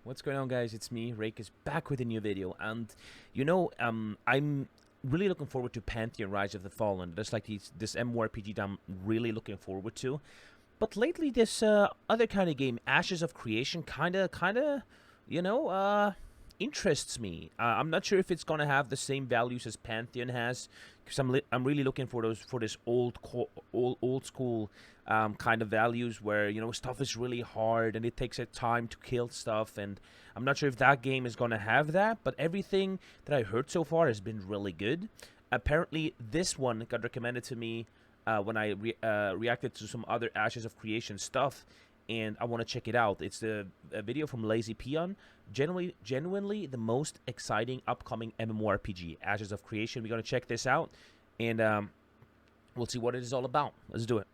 What's going on, guys? It's me, Rake, is back with a new video, and I'm really looking forward to Pantheon: Rise of the Fallen. That's like this MMORPG that I'm really looking forward to. But lately, this other kind of game, Ashes of Creation, interests me. I'm not sure if it's gonna have the same values as Pantheon has, because I'm really looking for this old school kind of values where stuff is really hard and it takes a time to kill stuff, and I'm not sure if that game is gonna have that. But everything that I heard so far has been really good. Apparently, this one got recommended to me when I reacted to some other Ashes of Creation stuff, and I want to check it out. It's a video from TheLazyPeon. Genuinely the most exciting upcoming MMORPG, Ashes of Creation. We're going to check this out, and we'll see what it is all about. Let's do it.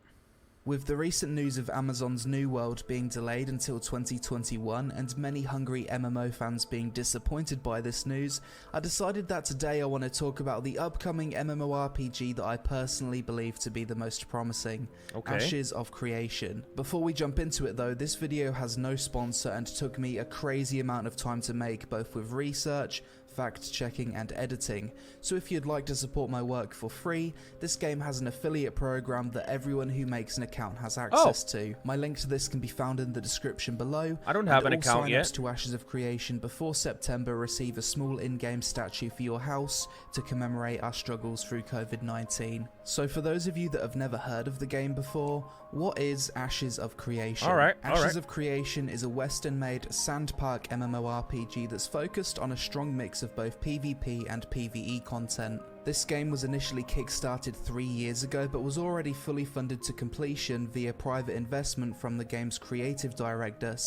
With the recent news of Amazon's New World being delayed until 2021 and many hungry MMO fans being disappointed by this news, I decided that today I want to talk about the upcoming MMORPG that I personally believe to be the most promising, Ashes of Creation. Before we jump into it though, this video has no sponsor and took me a crazy amount of time to make, both with research, fact-checking and editing. So if you'd like to support my work for free, this game has an affiliate program that everyone who makes an account has access to. My link to this can be found in the description below. I don't have an account yet. All sign-ups to Ashes of Creation before September receive a small in-game statue for your house to commemorate our struggles through COVID-19. So for those of you that have never heard of the game before, what is Ashes of Creation? Ashes of Creation is a Western-made sandpark MMORPG that's focused on a strong mix of both PvP and PvE content. This game was initially kickstarted 3 years ago, but was already fully funded to completion via private investment from the game's creative director,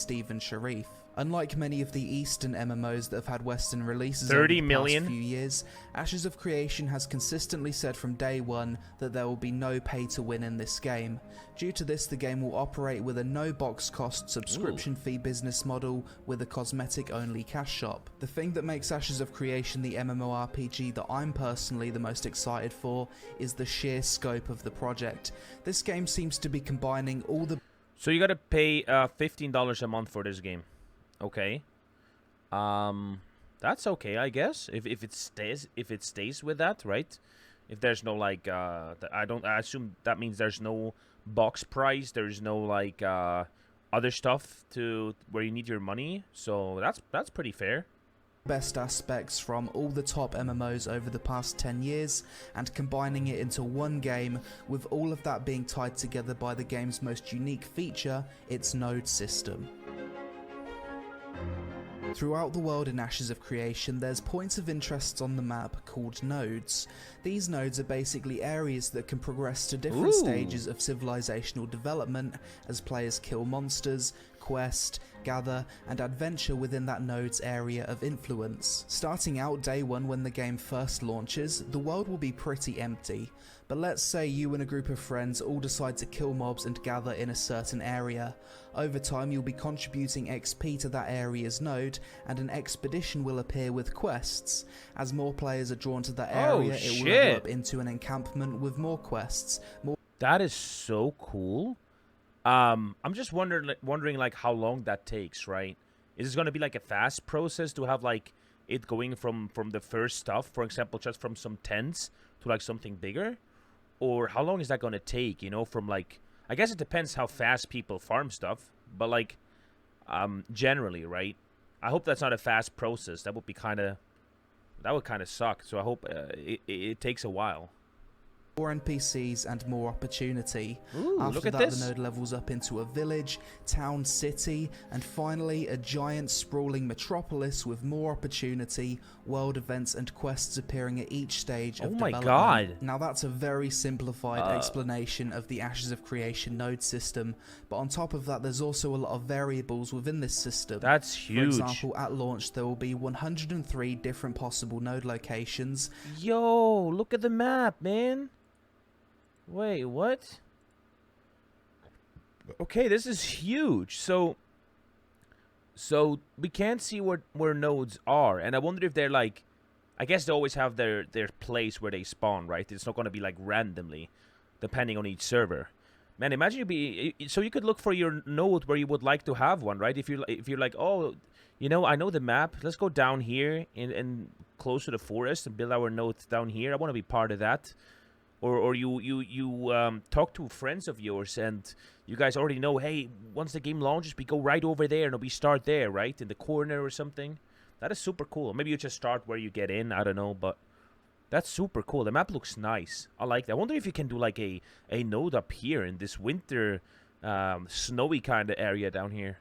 Sharif. Unlike many of the Eastern MMOs that have had Western releases over the past few years, Ashes of Creation has consistently said from day one that there will be no pay to win in this game. Due to this, the game will operate with a no box cost subscription fee business model with a cosmetic only cash shop. The thing that makes Ashes of Creation the MMORPG that I'm personally the most excited for is the sheer scope of the project. This game seems to be combining all the... So you gotta pay $15 a month for this game. Okay. That's okay, I guess. If it stays with that, right? If there's no like I assume that means there's no box price, there's no like other stuff to where you need your money. So that's pretty fair. Best aspects from all the top MMOs over the past 10 years and combining it into one game, with all of that being tied together by the game's most unique feature, its node system. Throughout the world in Ashes of Creation, there's points of interest on the map called nodes. These nodes are basically areas that can progress to different stages of civilizational development as players kill monsters, quest, gather, and adventure within that node's area of influence. Starting out day one when the game first launches, the world will be pretty empty. But let's say you and a group of friends all decide to kill mobs and gather in a certain area. Over time you'll be contributing XP to that area's node, and an expedition will appear with quests. As more players are drawn to that area, it will level up into an encampment with more quests. That is so cool. I'm just wondering like how long that takes, right? Is it going to be like a fast process to have like it going from the first stuff, for example, just from some tents to like something bigger? Or how long is that going to take, from like, I guess it depends how fast people farm stuff, but like generally, right? I hope that's not a fast process. That would kind of suck. So I hope it takes a while. More NPCs and more opportunity. Ooh, After that, the node levels up into a village, town, city, and finally a giant sprawling metropolis with more opportunity, world events and quests appearing at each stage of development. Oh my god. Now that's a very simplified explanation of the Ashes of Creation node system, but on top of that there's also a lot of variables within this system. That's huge. For example, at launch there will be 103 different possible node locations. Yo, look at the map, man. Wait, what? Okay, this is huge. So we can't see where nodes are, and I wonder if they're like, I guess they always have their place where they spawn, right? It's not going to be like randomly, depending on each server. Man, imagine so you could look for your node where you would like to have one, right? If you're like, oh, You know, I know the map. Let's go down here and close to the forest and build our nodes down here. I want to be part of that. Or you talk to friends of yours and you guys already know, hey, once the game launches, we go right over there and we start there, right? In the corner or something. That is super cool. Maybe you just start where you get in. I don't know, but that's super cool. The map looks nice. I like that. I wonder if you can do like a node up here in this winter snowy kind of area down here.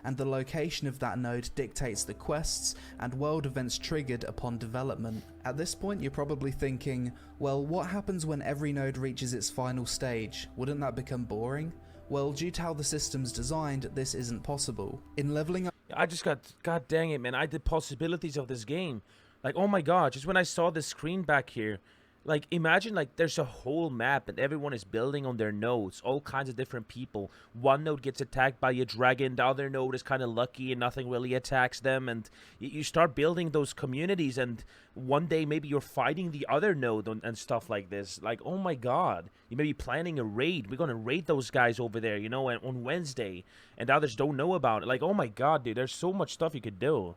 And the location of that node dictates the quests and world events triggered upon development. At this point you're probably thinking, well, what happens when every node reaches its final stage? Wouldn't that become boring? Well, due to how the system's designed, this isn't possible. In leveling up, I just got, god dang it, man, the possibilities of this game. Like, oh my god, just when I saw the screen back here, like, imagine, like, there's a whole map and everyone is building on their nodes. All kinds of different people. One node gets attacked by a dragon. The other node is kind of lucky and nothing really attacks them. And you start building those communities. And one day, maybe you're fighting the other node and stuff like this. Like, oh my god. You may be planning a raid. We're going to raid those guys over there, you know, on Wednesday. And others don't know about it. Like, oh my god, dude. There's so much stuff you could do.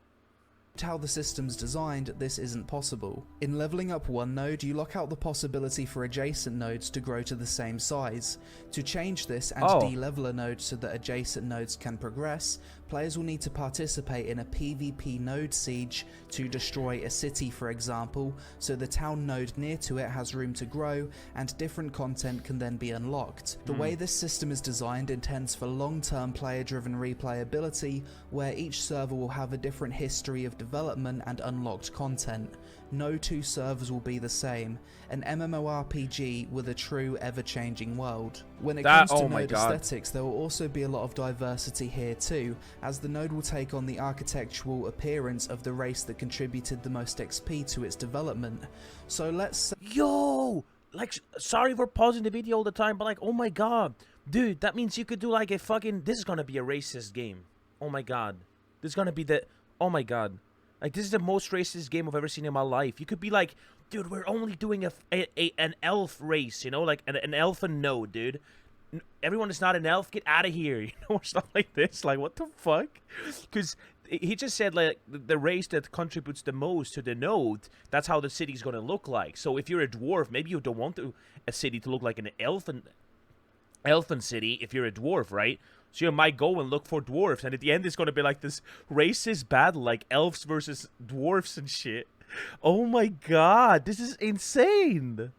How the system's designed, this isn't possible. In leveling up one node, you lock out the possibility for adjacent nodes to grow to the same size. To change this and de-level a node so that adjacent nodes can progress, players will need to participate in a PvP node siege to destroy a city, for example, so the town node near to it has room to grow and different content can then be unlocked. The way this system is designed intends for long-term player-driven replayability, where each server will have a different history of development and unlocked content. No two servers will be the same, an MMORPG with a true ever-changing world. When it comes to node aesthetics, there will also be a lot of diversity here too, as the node will take on the architectural appearance of the race that contributed the most XP to its development. So let's say— Yo! Like, sorry for pausing the video all the time, but like, oh my god. Dude, that means you could do like a fucking— this is gonna be a racist game. Oh my god. This is gonna be the— oh my god. Like, this is the most racist game I've ever seen in my life. You could be like, dude, we're only doing an elf race, you know? Like, an elfin node, dude. Everyone is not an elf. Get out of here, you know? Or stuff like this. Like, what the fuck? Because he just said, like, the race that contributes the most to the node, that's how the city's going to look like. So if you're a dwarf, maybe you don't want a city to look like an elfin city if you're a dwarf, right? So you might go and look for dwarves, and at the end it's going to be like this racist battle, like elves versus dwarves and shit. Oh my god, this is insane!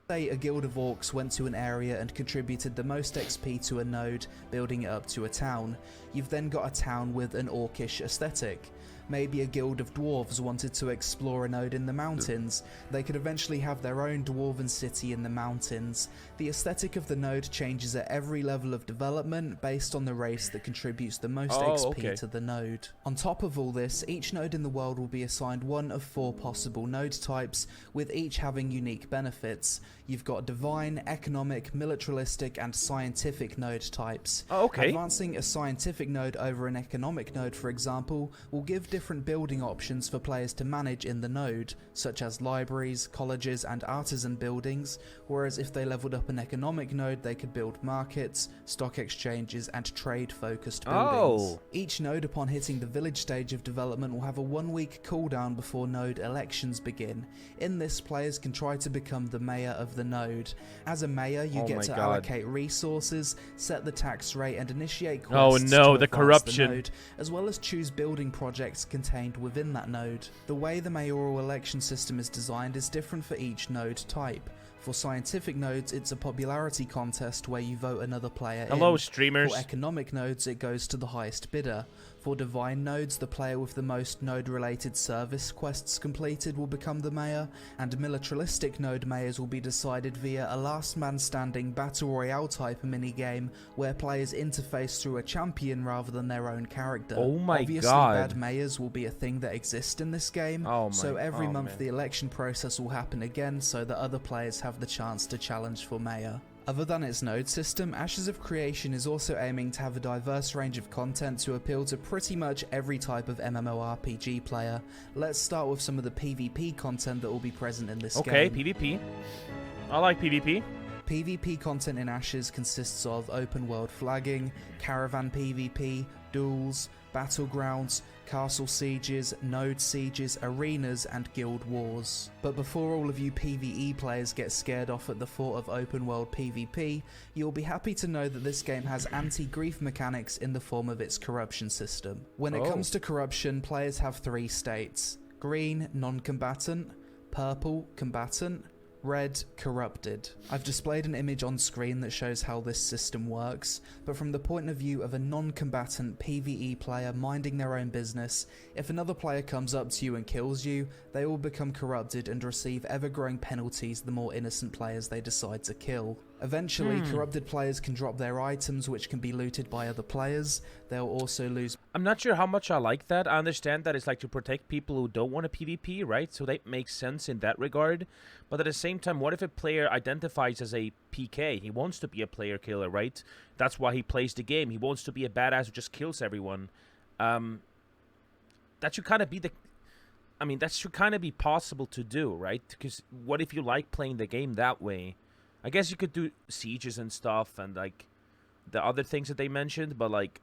Say a guild of orcs went to an area and contributed the most XP to a node, building it up to a town. You've then got a town with an orcish aesthetic. Maybe a guild of dwarves wanted to explore a node in the mountains. They could eventually have their own dwarven city in the mountains. The aesthetic of the node changes at every level of development based on the race that contributes the most XP to the node. On top of all this, each node in the world will be assigned one of 4 possible node types, with each having unique benefits. You've got divine, economic, militaristic, and scientific node types. Advancing a scientific node over an economic node, for example, will give different building options for players to manage in the node, such as libraries, colleges, and artisan buildings, whereas if they leveled up an economic node, they could build markets, stock exchanges, and trade-focused buildings. Each node, upon hitting the village stage of development, will have a 1-week cooldown before node elections begin. In this, players can try to become the mayor of the node. As a mayor, you get to allocate resources, set the tax rate, and initiate quests to advance the node, as well as choose building projects contained within that node. The way the mayoral election system is designed is different for each node type. For scientific nodes, it's a popularity contest where you vote another player in. Streamers. For economic nodes, it goes to the highest bidder. For divine nodes, the player with the most node-related service quests completed will become the mayor, and militaristic node mayors will be decided via a last-man-standing Battle Royale type minigame where players interface through a champion rather than their own character. Obviously, bad mayors will be a thing that exists in this game, so every month the election process will happen again so that other players have the chance to challenge for mayor. Other than its node system, Ashes of Creation is also aiming to have a diverse range of content to appeal to pretty much every type of MMORPG player. Let's start with some of the PvP content that will be present in this game. PvP. I like PvP. PvP content in Ashes consists of open world flagging, caravan PvP, duels, battlegrounds, castle sieges, node sieges, arenas, and guild wars. But before all of you PvE players get scared off at the thought of open world PvP, you'll be happy to know that this game has anti-grief mechanics in the form of its corruption system. When it comes to corruption, players have 3 states: green, non-combatant; purple, combatant; red, corrupted. I've displayed an image on screen that shows how this system works, but from the point of view of a non-combatant PvE player minding their own business, if another player comes up to you and kills you, they all become corrupted and receive ever-growing penalties the more innocent players they decide to kill. Eventually, corrupted players can drop their items, which can be looted by other players. They'll also lose... I'm not sure how much I like that. I understand that it's like to protect people who don't want a PvP, right? So that makes sense in that regard. But at the same time, what if a player identifies as a PK? He wants to be a player killer, right? That's why he plays the game. He wants to be a badass who just kills everyone. That should kind of be the... I mean, that should kind of be possible to do, right? Because what if you like playing the game that way? I guess you could do sieges and stuff and, like, the other things that they mentioned, but, like...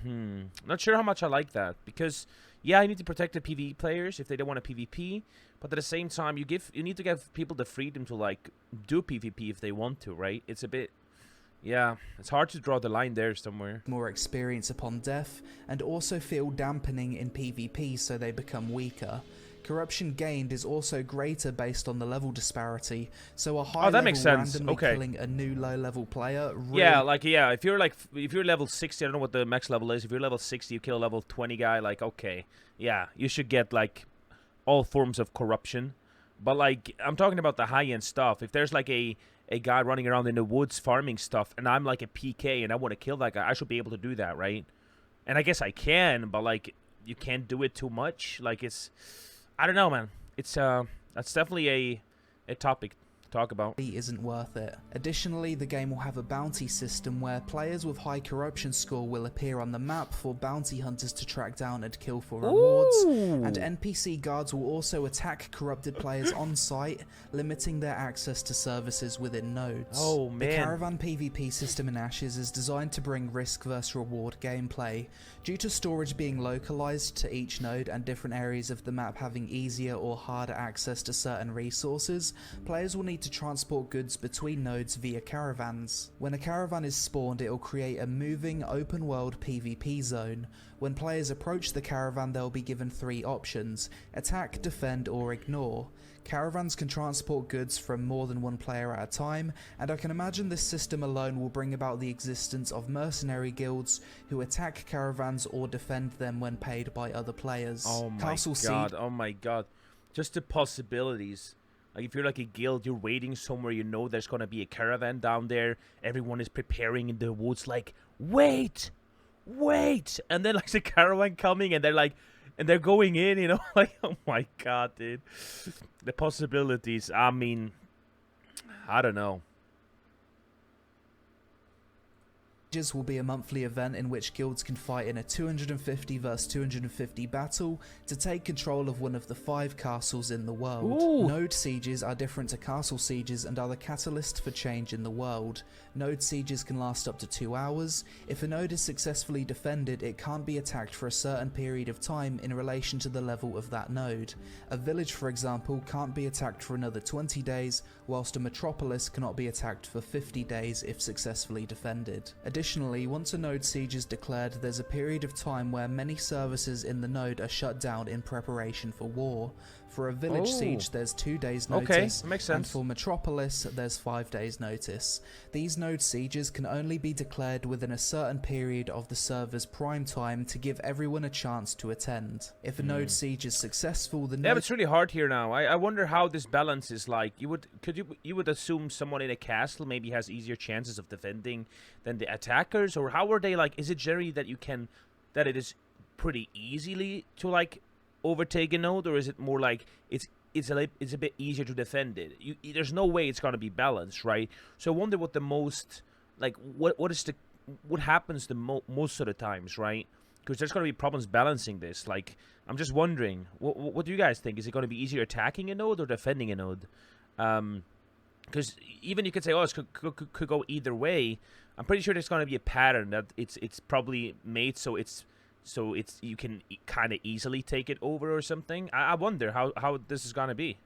Not sure how much I like that, because, yeah, you need to protect the PvE players if they don't want a PvP, but at the same time, you need to give people the freedom to, like, do PvP if they want to, right? It's a bit... Yeah, it's hard to draw the line there somewhere. More experience upon death, and also feel dampening in PvP so they become weaker. Corruption gained is also greater based on the level disparity, so a high level randomly killing a new low level player if you're level 60, I don't know what the max level is, if you're level 60 you kill a level 20 guy, like, okay, yeah, you should get, like, all forms of corruption. But, like, I'm talking about the high end stuff. If there's, like, a guy running around in the woods farming stuff and I'm like a PK and I want to kill that guy, I should be able to do that, right? And I guess I can, but, like, you can't do it too much. Like, it's... I don't know, man. It's that's definitely a topic to talk about. Isn't worth it. Additionally, the game will have a bounty system where players with high corruption score will appear on the map for bounty hunters to track down and kill for rewards. And NPC guards will also attack corrupted players on site, limiting their access to services within nodes. Oh man. The caravan PvP system in Ashes is designed to bring risk versus reward gameplay. Due to storage being localized to each node and different areas of the map having easier or harder access to certain resources, players will need to transport goods between nodes via caravans. When a caravan is spawned, it will create a moving open world PvP zone. When players approach the caravan, they'll be given 3 options: attack, defend, or ignore. Caravans can transport goods from more than one player at a time, and I can imagine this system alone will bring about the existence of mercenary guilds who attack caravans or defend them when paid by other players. Oh my god. Just the possibilities. Like, if you're like a guild, you're waiting somewhere, you know there's gonna be a caravan down there, everyone is preparing in the woods, like, wait! And then, like, the caravan coming, and they're like, and they're going in, you know, like, oh my god, dude. The possibilities, I mean, I don't know. Will be a monthly event in which guilds can fight in a 250 vs 250 battle to take control of one of the 5 castles in the world. Ooh. Node sieges are different to castle sieges and are the catalyst for change in the world. Node sieges can last up to 2 hours. If a node is successfully defended, it can't be attacked for a certain period of time in relation to the level of that node. A village, for example, can't be attacked for another 20 days, whilst a metropolis cannot be attacked for 50 days if successfully defended. Additionally, once a node siege is declared, there's a period of time where many services in the node are shut down in preparation for war. For a village siege, there's 2 days notice, makes sense. and for metropolis, there's 5 days notice. These node sieges can only be declared within a certain period of the server's prime time to give everyone a chance to attend. If a node siege is successful, the node... Yeah, but it's really hard here now. I wonder how this balance is like. You would assume someone in a castle maybe has easier chances of defending than the attackers, or how are they, like, is it generally that it is pretty easily to, like, overtake a node, or is it more like it's a bit easier to defend it? There's no way it's gonna be balanced, right? So I wonder what the most, like, what happens the most of the times, right? Because there's gonna be problems balancing this. Like, I'm just wondering, what do you guys think? Is it gonna be easier attacking a node or defending a node? because even you could say, oh, it could go either way. I'm pretty sure there's going to be a pattern that it's probably made so it's you can kind of easily take it over or something. I wonder how this is going to be.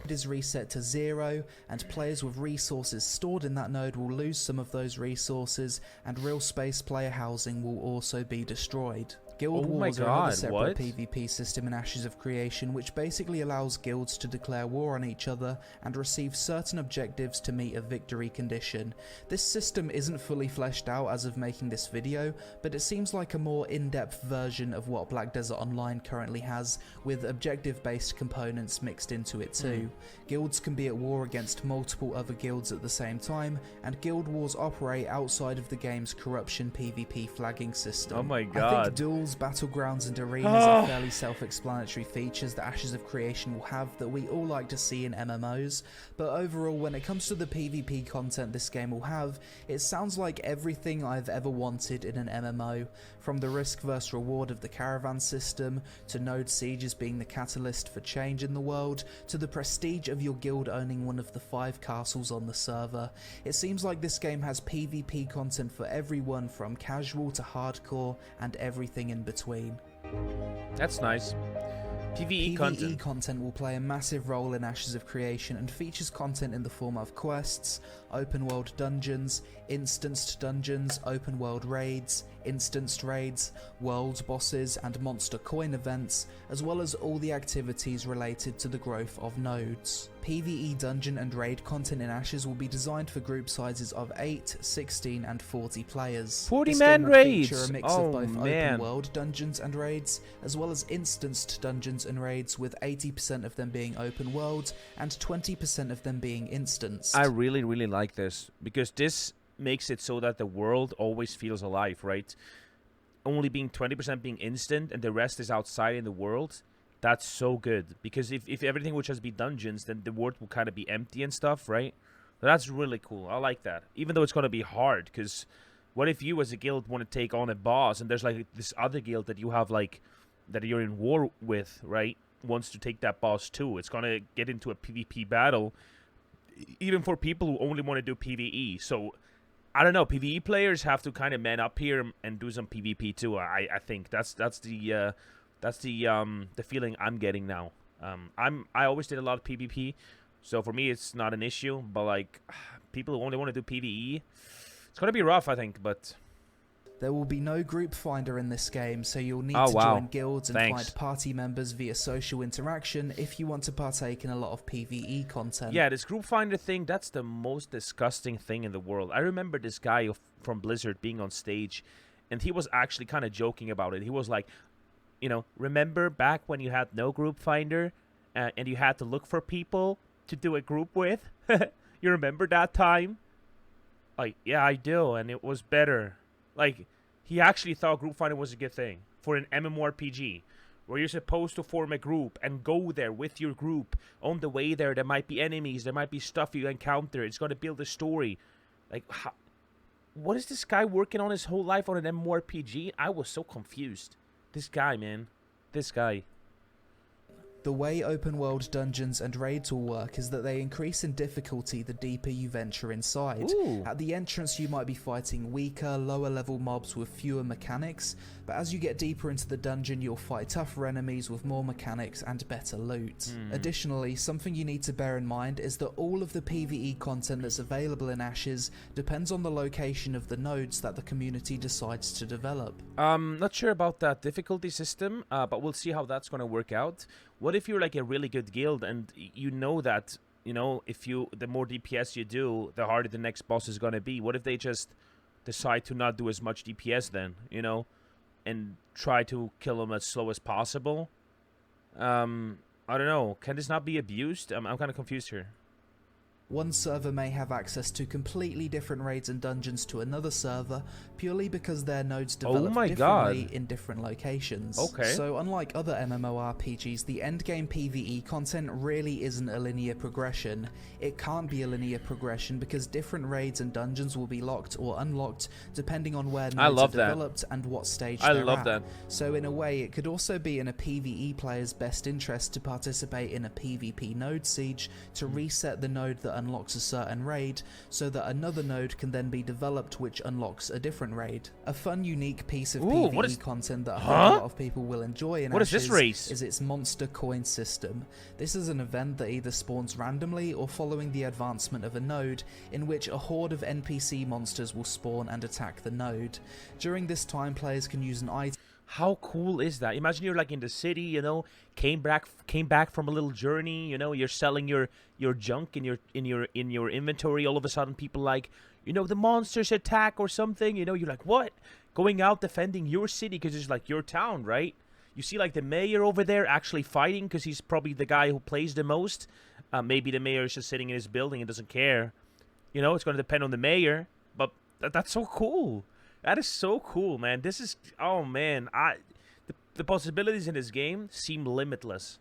It is reset to 0, and players with resources stored in that node will lose some of those resources, and real space player housing will also be destroyed. Guild Wars are another separate PvP system in Ashes of Creation, which basically allows guilds to declare war on each other and receive certain objectives to meet a victory condition. This system isn't fully fleshed out as of making this video, but it seems like a more in-depth version of what Black Desert Online currently has, with objective-based components mixed into it too. Guilds can be at war against multiple other guilds at the same time, and Guild Wars operate outside of the game's corruption PvP flagging system. Oh my god. I think duels, battlegrounds and arenas are fairly self-explanatory features that Ashes of Creation will have that we all like to see in MMOs, but overall when it comes to the PvP content this game will have, it sounds like everything I've ever wanted in an MMO, from the risk versus reward of the caravan system, to node sieges being the catalyst for change in the world, to the prestige of your guild owning one of the 5 castles on the server. It seems like this game has PvP content for everyone from casual to hardcore and everything in between. That's nice. PvE content will play a massive role in Ashes of Creation and features content in the form of quests, open world dungeons, instanced dungeons, open world raids, instanced raids, world bosses and monster coin events, as well as all the activities related to the growth of nodes. PvE dungeon and raid content in Ashes will be designed for group sizes of 8, 16 and 40 players. 40-man raids! Feature a mix of both open world dungeons and raids, as well as instanced dungeons and raids, with 80% of them being open world and 20% of them being instanced. I really like this, because this makes it so that the world always feels alive, right? Only being 20% being instant and the rest is outside in the world. That's so good, because if everything would just be dungeons, then the world will kind of be empty and stuff, right? So that's really cool. I like that. Even though it's going to be hard, because what if you as a guild want to take on a boss and there's like this other guild that you have like, that you're in war with, right, wants to take that boss too. It's going to get into a PvP battle, even for people who only want to do PvE. So, I don't know, PvE players have to kind of man up here and do some PvP too. I think that's the feeling I'm getting now. I always did a lot of PvP, so for me it's not an issue. But like people who only want to do PvE, it's gonna be rough, I think. But there will be no group finder in this game, so you'll need to join guilds and find party members via social interaction if you want to partake in a lot of PvE content. Yeah, this group finder thing, that's the most disgusting thing in the world. I remember this guy from Blizzard being on stage, and he was actually kind of joking about it. He was like, you know, remember back when you had no group finder and you had to look for people to do a group with? You remember that time? Like, yeah, I do, and it was better. Like, he actually thought group finder was a good thing for an MMORPG, where you're supposed to form a group and go there with your group. On the way there might be enemies, there might be stuff you encounter. It's going to build a story. Like, what is this guy working on his whole life on an MMORPG? I was so confused. This guy, man. This guy. The way open world dungeons and raids will work is that they increase in difficulty the deeper you venture inside. Ooh. At the entrance you might be fighting weaker, lower level mobs with fewer mechanics, but as you get deeper into the dungeon you'll fight tougher enemies with more mechanics and better loot. Additionally, something you need to bear in mind is that all of the PvE content that's available in Ashes depends on the location of the nodes that the community decides to develop. Not sure about that difficulty system, but we'll see how that's going to work out. What if you're like a really good guild and you know that, you know, the more DPS you do, the harder the next boss is going to be? What if they just decide to not do as much DPS then, you know, and try to kill them as slow as possible? I don't know. Can this not be abused? I'm kind of confused here. One server may have access to completely different raids and dungeons to another server, purely because their nodes develop differently in different locations. Okay. So unlike other MMORPGs, the endgame PvE content really isn't a linear progression. It can't be a linear progression because different raids and dungeons will be locked or unlocked depending on where nodes are developed and what stage they're at. So in a way, it could also be in a PvE player's best interest to participate in a PvP node siege to reset the node that unlocks a certain raid, so that another node can then be developed which unlocks a different raid. A fun, unique piece of PvE content that I think a lot of people will enjoy in Ashes is its monster coin system. This is an event that either spawns randomly or following the advancement of a node, in which a horde of NPC monsters will spawn and attack the node. During this time, players can use an item. How cool is that? Imagine you're like in the city, you know, came back from a little journey, you know, you're selling your junk in your inventory. All of a sudden, people like, you know, the monsters attack or something. You know, you're like, what? Going out defending your city because it's like your town, right? You see like the mayor over there actually fighting because he's probably the guy who plays the most. Maybe the mayor is just sitting in his building and doesn't care. You know, it's going to depend on the mayor, but that's so cool. That is so cool, man. This is, oh man, the possibilities in this game seem limitless.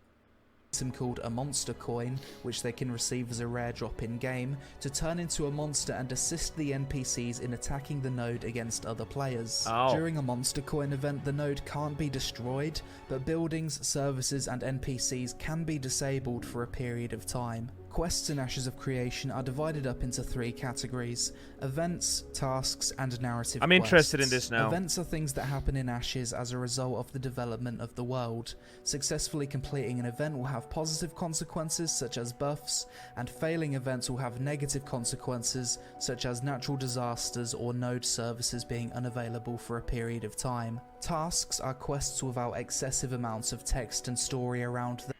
Called a monster coin, which they can receive as a rare drop in game, to turn into a monster and assist the NPCs in attacking the node against other players. During a monster coin event, the node can't be destroyed, but buildings, services and NPCs can be disabled for a period of time. Quests in Ashes of Creation are divided up into 3 categories: events, tasks, and narrative quests. I'm interested in this now. Events are things that happen in Ashes as a result of the development of the world. Successfully completing an event will have positive consequences such as buffs, and failing events will have negative consequences such as natural disasters or node services being unavailable for a period of time. Tasks are quests without excessive amounts of text and story around them.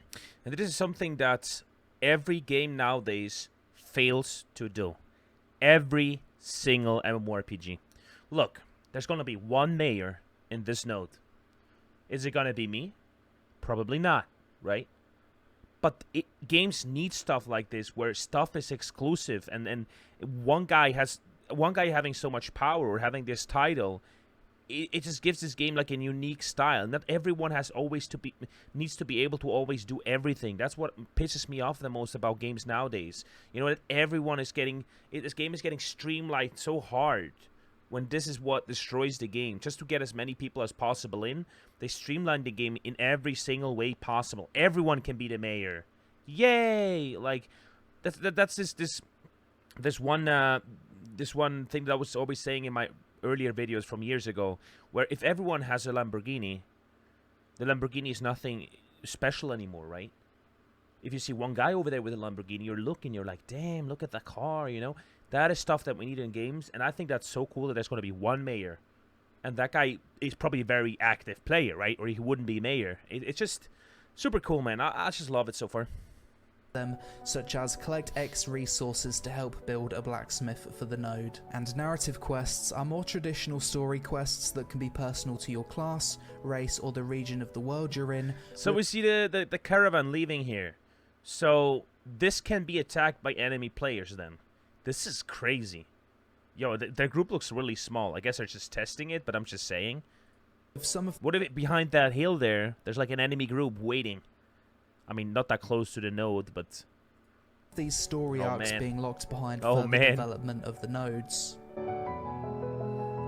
And this is something that every game nowadays fails to do. Every single MMORPG. Look, there's going to be one mayor in this node. Is it going to be me? Probably not, right? But games need stuff like this where stuff is exclusive, and one guy having so much power or having this title, it just gives this game like a unique style. Not everyone needs to be able to always do everything. That's what pisses me off the most about games nowadays. You know, that everyone is getting this game is getting streamlined so hard, when this is what destroys the game. Just to get as many people as possible in, they streamline the game in every single way possible. Everyone can be the mayor. Yay! Like that's this one thing that I was always saying in my earlier videos from years ago, where if everyone has a Lamborghini, the Lamborghini is nothing special anymore, right? If you see one guy over there with a Lamborghini, you're like, damn, look at that car, you know? That is stuff that we need in games, and I think that's so cool that there's going to be one mayor. And that guy is probably a very active player, right? Or he wouldn't be mayor. It's just super cool, man. I just love it so far. Them, such as collect X resources to help build a blacksmith for the node. And narrative quests are more traditional story quests that can be personal to your class, race, or the region of the world you're in. So we see the caravan leaving here. So this can be attacked by enemy players then. This is crazy. Yo, their group looks really small. I guess they're just testing it, but I'm just saying. What if behind that hill there's like an enemy group waiting? I mean, not that close to the node, but these story arcs being locked behind further development of the nodes.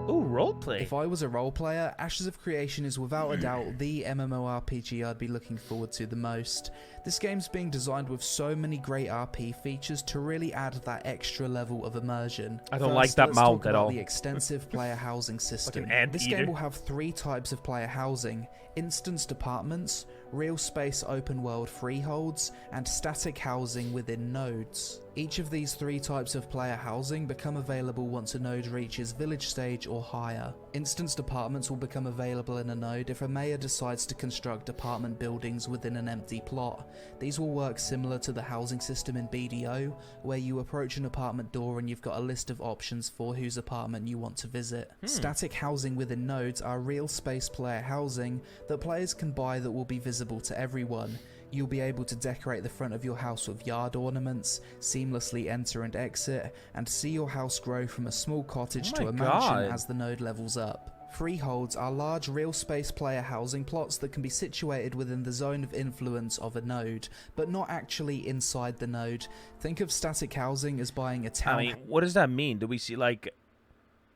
Ooh, roleplay. If I was a role player, Ashes of Creation is without a doubt the MMORPG I'd be looking forward to the most. This game's being designed with so many great RP features to really add that extra level of immersion. I don't like that mount at all. The extensive player housing system. Like this game will have 3 types of player housing: instance departments, real space open world freeholds, and static housing within nodes. Each of these 3 types of player housing become available once a node reaches village stage or higher. Instance departments will become available in a node if a mayor decides to construct apartment buildings within an empty plot. These will work similar to the housing system in BDO, where you approach an apartment door and you've got a list of options for whose apartment you want to visit. Static housing within nodes are real space player housing that players can buy that will be visible to everyone. You'll be able to decorate the front of your house with yard ornaments, seamlessly enter and exit, and see your house grow from a small cottage to a mansion as the node levels up. Freeholds are large real space player housing plots that can be situated within the zone of influence of a node, but not actually inside the node. Think of static housing as buying a town. I mean, what does that mean? Do we see, like,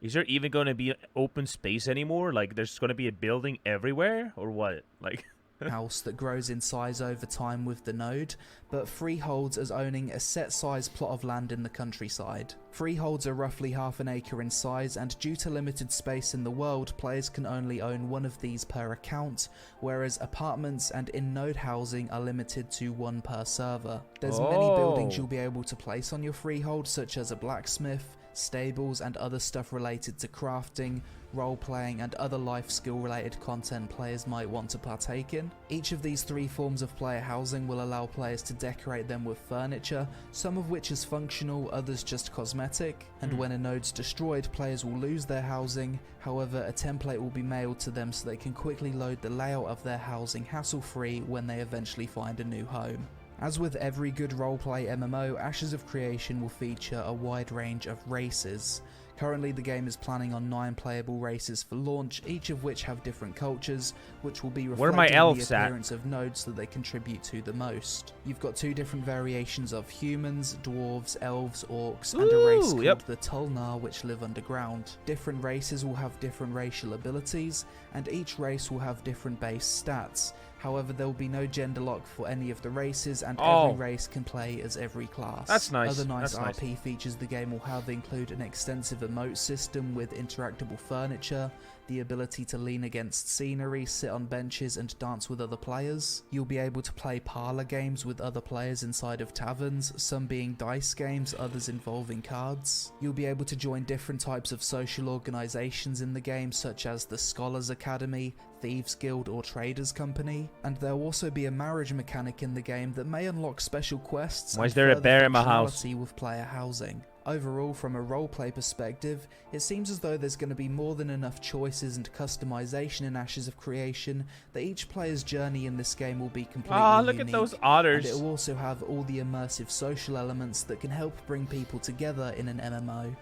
is there even going to be open space anymore? Like, there's going to be a building everywhere, or what? Like, house that grows in size over time with the node, but freeholds as owning a set size plot of land in the countryside. Freeholds are roughly half an acre in size, and due to limited space in the world, players can only own one of these per account, whereas apartments and in-node housing are limited to one per server. There's many buildings you'll be able to place on your freehold, such as a blacksmith, stables, and other stuff related to crafting, role-playing, and other life skill-related content players might want to partake in. Each of these three forms of player housing will allow players to decorate them with furniture, some of which is functional, others just cosmetic, and when a node's destroyed, players will lose their housing. However, a template will be mailed to them so they can quickly load the layout of their housing hassle-free when they eventually find a new home. As with every good roleplay MMO, Ashes of Creation will feature a wide range of races. Currently the game is planning on 9 playable races for launch, each of which have different cultures, which will be reflected in the appearance of nodes that they contribute to the most. You've got 2 different variations of humans, dwarves, elves, orcs, and a race called the Tulnar, which live underground. Different races will have different racial abilities, and each race will have different base stats. However, there will be no gender lock for any of the races, and every race can play as every class. That's nice. Other nice RP features the game will have include an extensive emote system with interactable furniture, the ability to lean against scenery, sit on benches, and dance with other players. You'll be able to play parlor games with other players inside of taverns, some being dice games, others involving cards. You'll be able to join different types of social organizations in the game, such as the Scholars Academy, Thieves Guild, or Traders Company, and there will also be a marriage mechanic in the game that may unlock special quests. Why is there a bear in my house? With player housing. Overall, from a roleplay perspective, it seems as though there's going to be more than enough choices and customization in Ashes of Creation that each player's journey in this game will be completely unique. Look at those otters. And it will also have all the immersive social elements that can help bring people together in an MMO.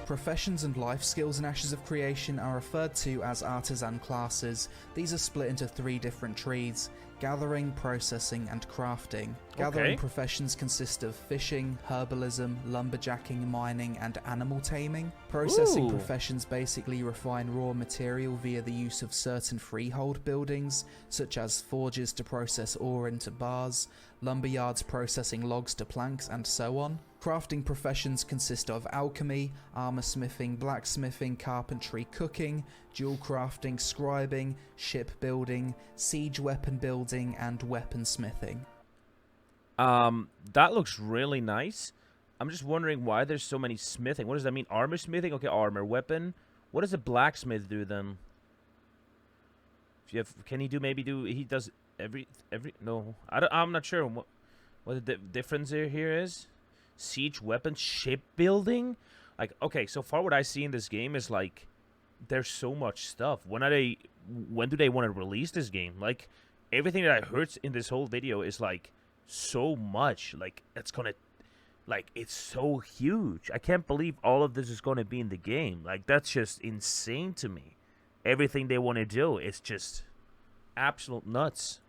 Professions and life skills in Ashes of Creation are referred to as artisan classes. These are split into 3 different trees: gathering, processing, and crafting. Gathering professions consist of fishing, herbalism, lumberjacking, mining, and animal taming. Processing professions basically refine raw material via the use of certain freehold buildings, such as forges to process ore into bars, lumberyards processing logs to planks, and so on. Crafting professions consist of alchemy, armor smithing, blacksmithing, carpentry, cooking, jewel crafting, scribing, shipbuilding, siege weapon building, and weaponsmithing. That looks really nice. I'm just wondering why there's so many smithing. What does that mean? Armor smithing? Okay, armor. Weapon. What does a blacksmith do then? If you have, can he do he does every no. I'm not sure what the difference here is. Siege weapon, shipbuilding. Like, okay, so far what I see in this game is like there's so much stuff. When do they want to release this game? Like, everything that I heard in this whole video is like so much. Like, it's gonna, like, it's so huge. I can't believe all of this is gonna be in the game. Like, that's just insane to me. Everything they want to do is just absolute nuts.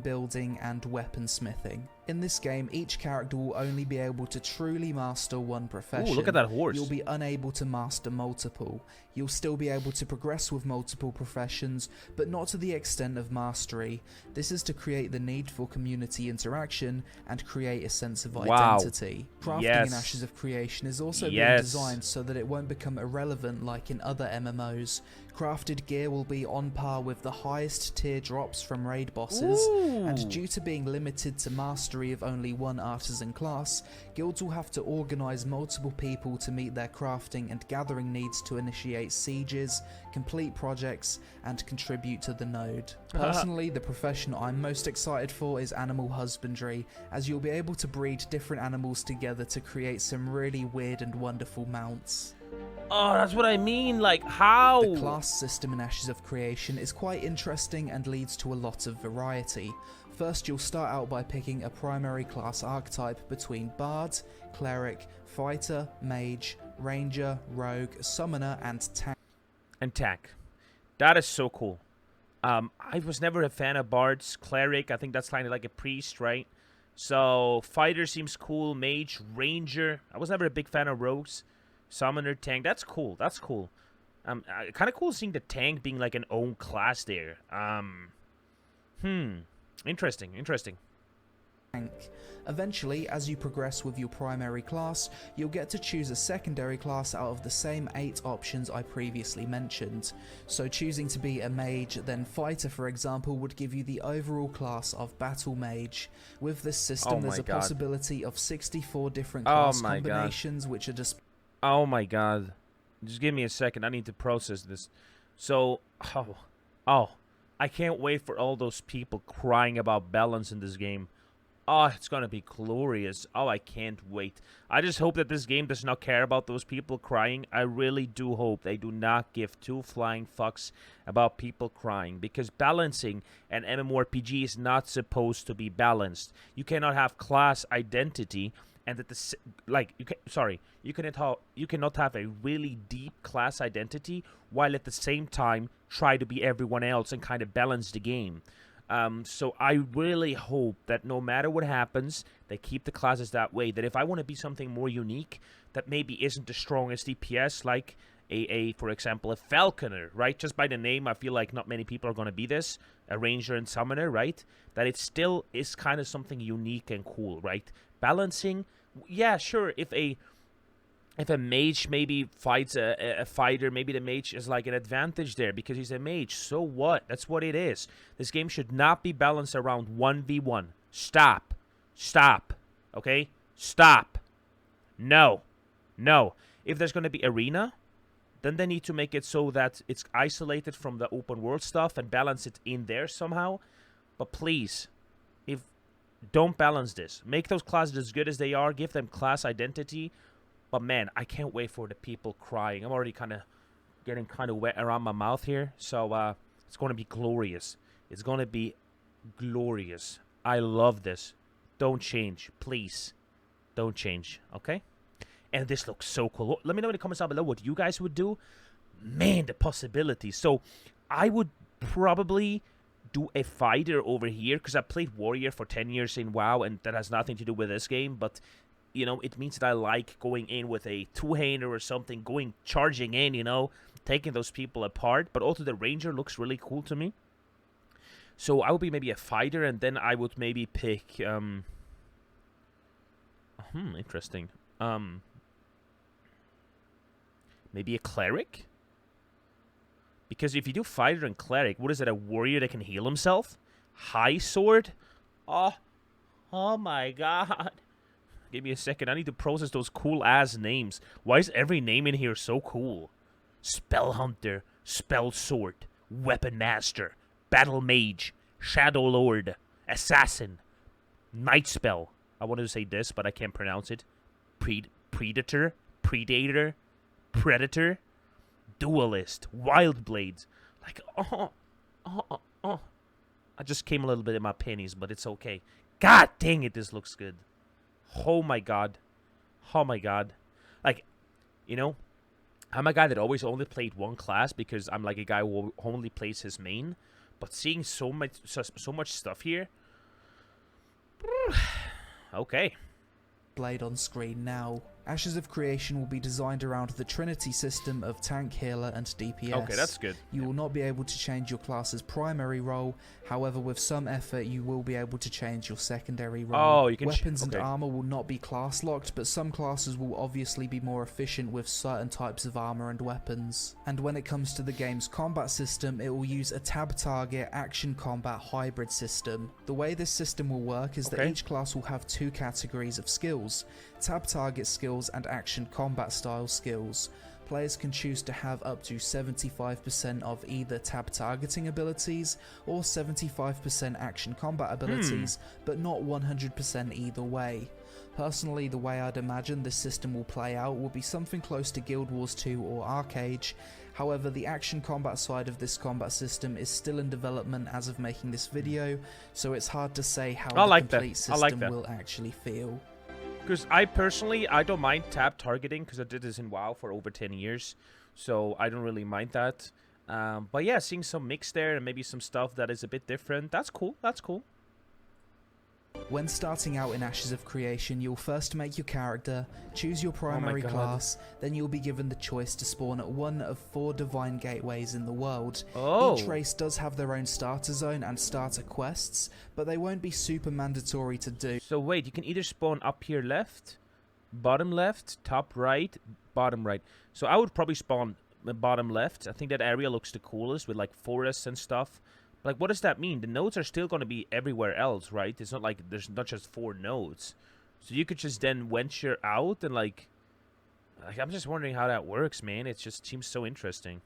Building and weaponsmithing. In this game, each character will only be able to truly master one profession. Ooh, look at that horse. You'll be unable to master multiple. You'll still be able to progress with multiple professions, but not to the extent of mastery. This is to create the need for community interaction and create a sense of identity. Crafting in Ashes of Creation is also being designed so that it won't become irrelevant like in other MMOs. Crafted gear will be on par with the highest tier drops from raid bosses, and due to being limited to mastery of only one artisan class, guilds will have to organise multiple people to meet their crafting and gathering needs to initiate sieges, complete projects, and contribute to the node. Personally, the profession I'm most excited for is animal husbandry, as you'll be able to breed different animals together to create some really weird and wonderful mounts. Oh, that's what I mean. Like, how? The class system in Ashes of Creation is quite interesting and leads to a lot of variety. First, you'll start out by picking a primary class archetype between Bard, Cleric, Fighter, Mage, Ranger, Rogue, Summoner, and Tank. That is so cool. I was never a fan of Bards. Cleric, I think that's kind of like a priest, right? So, Fighter seems cool. Mage, Ranger. I was never a big fan of Rogues. Summoner, Tank. That's cool. That's cool. Kind of cool seeing the tank being like an own class there. Interesting, interesting. Eventually, as you progress with your primary class, you'll get to choose a secondary class out of the same 8 options I previously mentioned. So choosing to be a mage, then fighter for example, would give you the overall class of battle mage. With this system, there's a possibility of 64 different class combinations which are just... Oh my god. Just give me a second, I need to process this. So, I can't wait for all those people crying about balance in this game. Oh, it's gonna be glorious. Oh, I can't wait. I just hope that this game does not care about those people crying. I really do hope they do not give 2 flying fucks about people crying. Because balancing an MMORPG is not supposed to be balanced. You cannot have class identity and at the you cannot have a really deep class identity while at the same time try to be everyone else and kind of balance the game. So I really hope that no matter what happens, they keep the classes that way. That if I want to be something more unique, that maybe isn't the strongest DPS, like for example, a Falconer, right? Just by the name, I feel like not many people are going to be this. A Ranger and Summoner, right? That it still is kind of something unique and cool, right? Balancing, yeah, sure, if a mage maybe fights a fighter, maybe the mage is like an advantage there because he's a mage. So what? That's what it is. This game should not be balanced around 1v1. Stop. Stop. Okay? Stop. No. No. If there's going to be arena, then they need to make it so that it's isolated from the open world stuff and balance it in there somehow. But please, don't balance this. Make those classes as good as they are. Give them class identity. But man, I can't wait for the people crying. I'm already getting kind of wet around my mouth here. So it's going to be glorious. It's going to be glorious. I love this. Don't change. Please. Don't change. Okay? And this looks so cool. Let me know in the comments down below what you guys would do. Man, the possibilities. So I would probably do a fighter over here because I played warrior for 10 years in WoW and that has nothing to do with this game. But you know, it means that I like going in with a two-hander or something, charging in, you know, taking those people apart. But also the ranger looks really cool to me. So I would be maybe a fighter, and then I would maybe pick, interesting. Maybe a cleric? Because if you do fighter and cleric, what is it, a warrior that can heal himself? High sword? Oh my god. Give me a second. I need to process those cool-ass names. Why is every name in here so cool? Spell Hunter, Spell Sword, Weapon Master, Battle Mage, Shadow Lord, Assassin, Night Spell. I wanted to say this, but I can't pronounce it. Predator, Predator, Duelist, Wild Blades. Like, I just came a little bit in my pennies, but it's okay. God dang it, this looks good. Oh my god. Oh my god. Like, you know, I'm a guy that always only played one class because I'm like a guy who only plays his main. But seeing so much stuff here. Okay. Blade on screen now. Ashes of Creation will be designed around the Trinity system of tank, healer, and DPS. Okay, that's good. You will not be able to change your class's primary role, however with some effort you will be able to change your secondary role. Oh, you can Weapons and armor will not be class locked, but some classes will obviously be more efficient with certain types of armor and weapons. And when it comes to the game's combat system, it will use a tab target action combat hybrid system. The way this system will work is that each class will have 2 categories of skills: tab target skills and action combat style skills. Players can choose to have up to 75% of either tab targeting abilities or 75% action combat abilities, but not 100% either way. Personally, the way I'd imagine this system will play out will be something close to Guild Wars 2 or Arcade. However, the action combat side of this combat system is still in development as of making this video, so it's hard to say how the complete system will actually feel. Because I don't mind tab targeting because I did this in WoW for over 10 years. So I don't really mind that. But yeah, seeing some mix there and maybe some stuff that is a bit different, that's cool. That's cool. When starting out in Ashes of Creation, you'll first make your character, choose your primary God. class, then you'll be given the choice to spawn at one of 4 divine gateways in the world. Oh. Each race does have their own starter zone and starter quests, but they won't be super mandatory to do. So wait, you can either spawn up here left, bottom left, top right, bottom right. So I would probably spawn bottom left. I think that area looks the coolest with like forests and stuff. Like, what does that mean? The nodes are still going to be everywhere else, right? It's not like there's not just 4 nodes. So you could just then venture out and like I'm just wondering how that works, man. It just seems so interesting.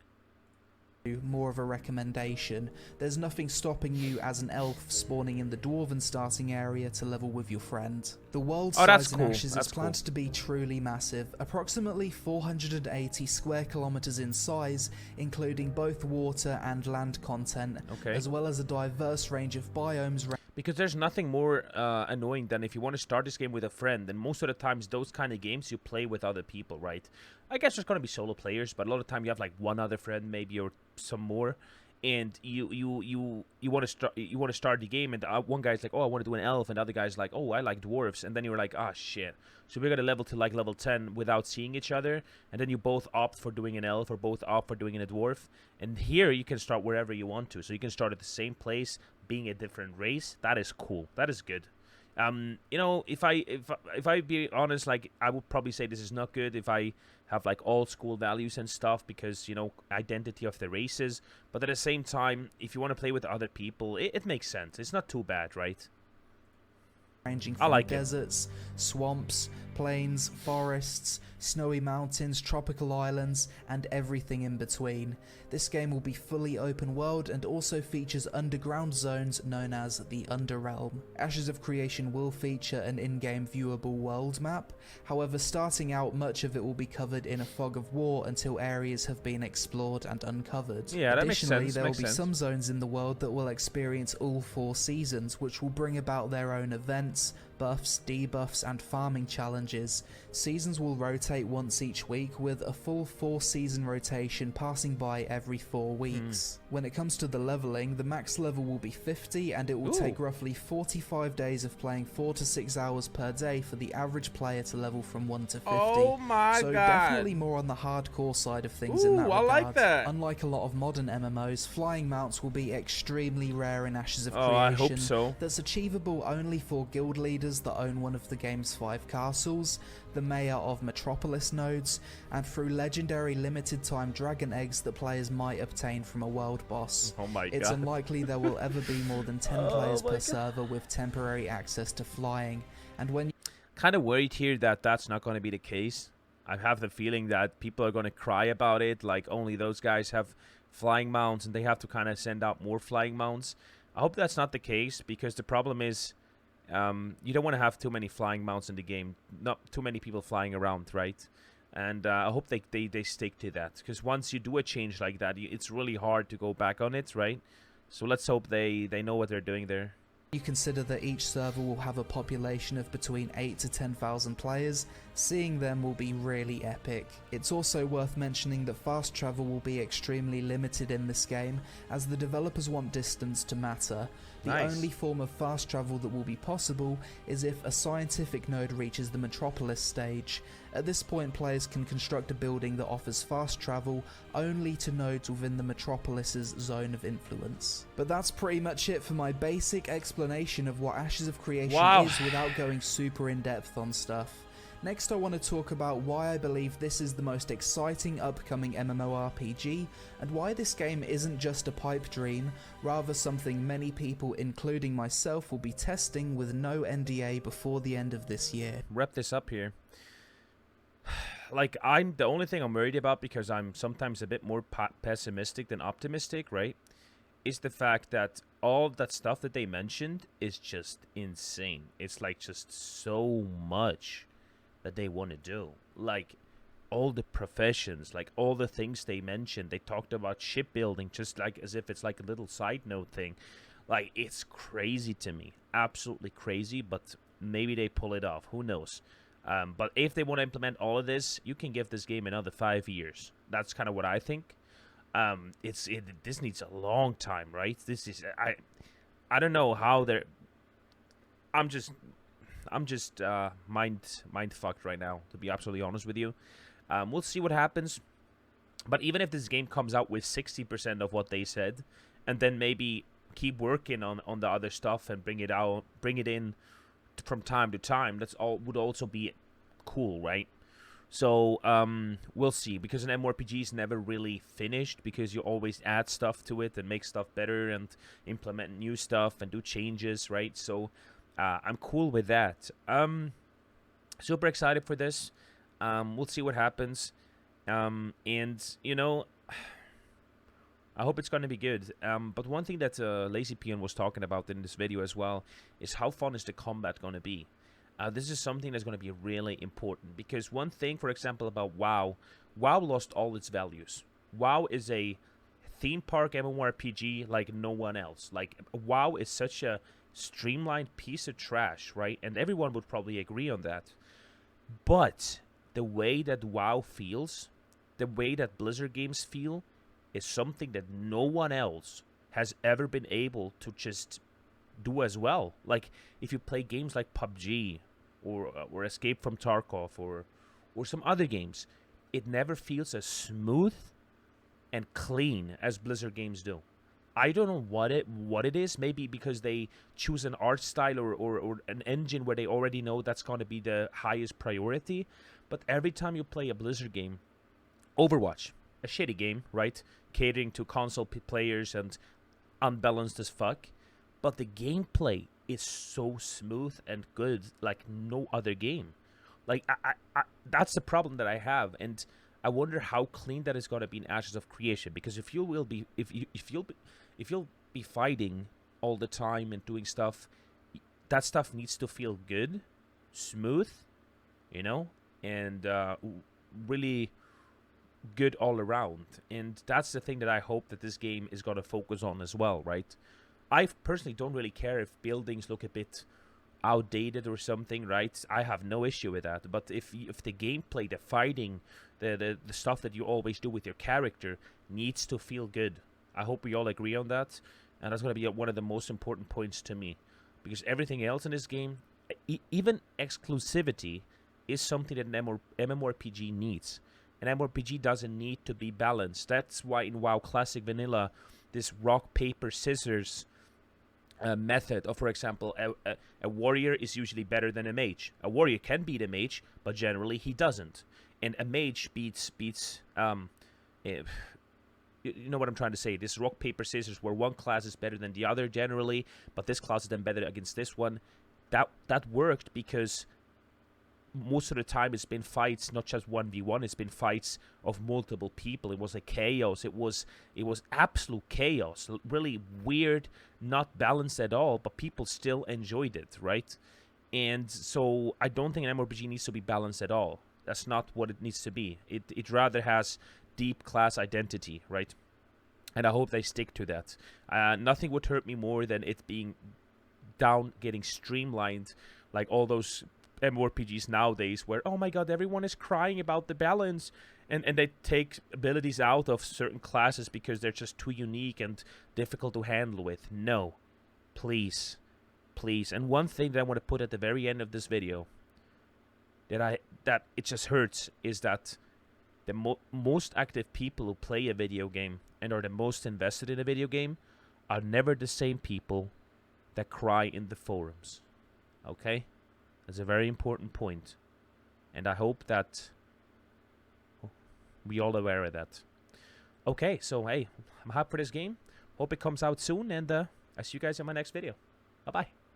More of a recommendation. There's nothing stopping you as an elf spawning in the dwarven starting area to level with your friend. The world size in Ashes is planned to be truly massive, approximately 480 square kilometers in size, including both water and land content, as well as a diverse range of biomes. Because there's nothing more annoying than if you want to start this game with a friend, and most of the times those kind of games you play with other people, right? I guess there's going to be solo players, but a lot of time you have like one other friend maybe or some more, and you want to start the game, and one guy's like, oh, I want to do an elf, and the other guy's like, oh, I like dwarves, and then you're like, ah, shit. So we're going to level to like level 10 without seeing each other, and then you both opt for doing an elf or both opt for doing a dwarf, and here you can start wherever you want to. So you can start at the same place, being a different race. That is cool. That is good. You know, if I be honest, like I would probably say this is not good if I have like old school values and stuff, because, you know, identity of the races. But at the same time, if you want to play with other people, it makes sense. It's not too bad, right? Ranging from deserts, swamps, plains, forests, snowy mountains, tropical islands, and everything in between. This game will be fully open world and also features underground zones known as the Underrealm. Ashes of Creation will feature an in-game viewable world map, however starting out much of it will be covered in a fog of war until areas have been explored and uncovered. Yeah, that makes sense. Additionally, there will be some zones in the world that will experience all 4 seasons, which will bring about their own events, buffs, debuffs, and farming challenges. Seasons will rotate once each week, with a full 4-season rotation passing by every 4 weeks. When it comes to the leveling, the max level will be 50, and it will take roughly 45 days of playing 4 to 6 hours per day for the average player to level from 1 to 50. Oh my so god. Definitely more on the hardcore side of things in that regard. I like that. Unlike a lot of modern MMOs, flying mounts will be extremely rare in Ashes of Creation. I hope so. That's achievable only for guild leaders that own one of the game's 5 castles, the mayor of Metropolis nodes, and through legendary limited time dragon eggs that players might obtain from a world boss. Oh my god. It's unlikely there will ever be more than 10 players per server with temporary access to flying, and when kind of worried here that that's not going to be the case. I have the feeling that people are going to cry about it, like only those guys have flying mounts and they have to kind of send out more flying mounts. I hope that's not the case, because the problem is you don't want to have too many flying mounts in the game, not too many people flying around, right? And I hope they stick to that, because once you do a change like that, it's really hard to go back on it, right? So let's hope they know what they're doing there. You consider that each server will have a population of between 8 to 10,000 players, seeing them will be really epic. It's also worth mentioning that fast travel will be extremely limited in this game, as the developers want distance to matter. The only form of fast travel that will be possible is if a scientific node reaches the Metropolis stage. At this point, players can construct a building that offers fast travel only to nodes within the Metropolis's zone of influence. But that's pretty much it for my basic explanation of what Ashes of Creation is, without going super in depth on stuff. Next, I want to talk about why I believe this is the most exciting upcoming MMORPG, and why this game isn't just a pipe dream, rather something many people, including myself, will be testing with no NDA before the end of this year. Wrap this up here. Like, the only thing I'm worried about, because I'm sometimes a bit more pessimistic than optimistic, right, is the fact that all that stuff that they mentioned is just insane. It's like just so much that they want to do. Like, all the professions, like all the things they mentioned. They talked about shipbuilding just like as if it's like a little side note thing. Like, it's crazy to me. Absolutely crazy, but maybe they pull it off. Who knows? But if they want to implement all of this, you can give this game another 5 years. That's kind of what I think. This needs a long time, right? This is I don't know how they're. I'm just mind fucked right now, to be absolutely honest with you. We'll see what happens. But even if this game comes out with 60% of what they said, and then maybe keep working on the other stuff and bring it in from time to time, that's all would also be cool, right? So we'll see, because an MMORPG is never really finished, because you always add stuff to it and make stuff better and implement new stuff and do changes, right? So I'm cool with that. Super excited for this. We'll see what happens. And you know, I hope it's gonna be good. But one thing that TheLazyPeon was talking about in this video as well is how fun is the combat gonna be. This is something that's gonna be really important, because one thing, for example, about WoW lost all its values. WoW is a theme park MMORPG like no one else. Like, WoW is such a streamlined piece of trash, right? And everyone would probably agree on that. But the way that WoW feels, the way that Blizzard games feel, is something that no one else has ever been able to just do as well. Like, if you play games like PUBG or Escape from Tarkov or some other games, it never feels as smooth and clean as Blizzard games do. I don't know what it is. Maybe because they choose an art style or an engine where they already know that's going to be the highest priority. But every time you play a Blizzard game, Overwatch, a shitty game, right? Catering to console players and unbalanced as fuck. But the gameplay is so smooth and good, like no other game. Like, I that's the problem that I have, and I wonder how clean that is going to be in Ashes of Creation. Because if you'll be fighting all the time and doing stuff, that stuff needs to feel good, smooth, you know, and really good all around. And that's the thing that I hope that this game is going to focus on as well, right? I personally don't really care if buildings look a bit outdated or something, right? I have no issue with that. But if the gameplay, the fighting, the stuff that you always do with your character needs to feel good, I hope we all agree on that. And that's going to be one of the most important points to me, because everything else in this game, even exclusivity, is something that an MMORPG needs. An MMORPG doesn't need to be balanced. That's why in WoW Classic Vanilla, this rock, paper, scissors method of, for example, a warrior is usually better than a mage. A warrior can beat a mage, but generally he doesn't. And a mage beats you know what I'm trying to say. This rock, paper, scissors, where one class is better than the other generally, but this class is then better against this one. That worked because most of the time it's been fights, not just 1v1, it's been fights of multiple people. It was a chaos. It was absolute chaos. Really weird, not balanced at all, but people still enjoyed it, right? And so I don't think an MMORPG needs to be balanced at all. That's not what it needs to be. It rather has deep class identity, right? And I hope they stick to that. Nothing would hurt me more than it being getting streamlined, like all those MMORPGs nowadays, where, oh my god, everyone is crying about the balance, and they take abilities out of certain classes because they're just too unique and difficult to handle with. No, please. And one thing that I want to put at the very end of this video, that it just hurts, is that the most active people who play a video game and are the most invested in a video game are never the same people that cry in the forums. Okay? That's a very important point. And I hope that we all aware of that. Okay, so hey, I'm happy for this game. Hope it comes out soon, and I see you guys in my next video. Bye-bye.